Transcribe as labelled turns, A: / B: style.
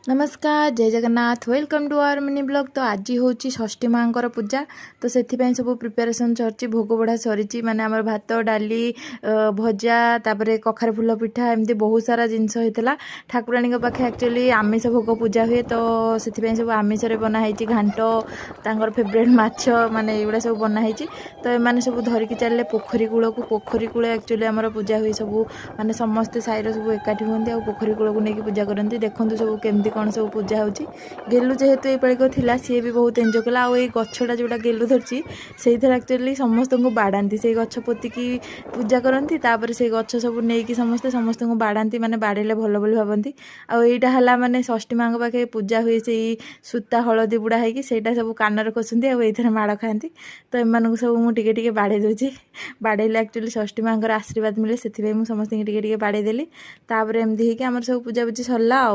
A: नमस्कार जय Jagannath welcome to our mini blog. तो आज हूँ षष्ठी माँ पूजा। तो से सब प्रिपेरेसन सरी भोग बढ़ा सरी माने आम भात डाली भजा तापर कखार फुल पिठा एमती बहुत सारा जिनस होता। ठाकुराणी पाखे एक्चुअली आमिष भोग पूजा हुए तो से सब आमिष बनाई घाट तर फेवरेट माछ माने एगुड़ा सब बनाई। तो एम सब धरिकी चलने पोखरी कूल को पोखरी कूल एक्चुअली आम पूजा हुए सब माने समस्ते साईर सब एकाठी हमें आ पोखरी कूल को लेकिन पूजा करती। देखो सब केमती कौन सब पूजा होची। गेलु जेहेतु ये पालिक थिला सी भी बहुत एंजॉय कला। आ गछटा जोटा गेलु धरची से एक्चुअली समस्त को बाड़ाती से गछ पोतिकी पूजा करती। तापर से गछ सब नहीं समस्ते समस्त को बाड़ाती माने बाड़ेले भल बोली भावती। आईटा है माने षष्ठी माँ पाखे पूजा हुए से सूता हलदी बुड़ा होगी सेटा सब कानर खोसती आईथर माड़ खाती। तो एम सब मुझे टे बाड़े दूसरी बाड़ेले एक्चुअली षष्ठी माँ आशीर्वाद मिले से समस्त बाड़े देली। तापर एमती होमर सब पूजा पूजी सरला।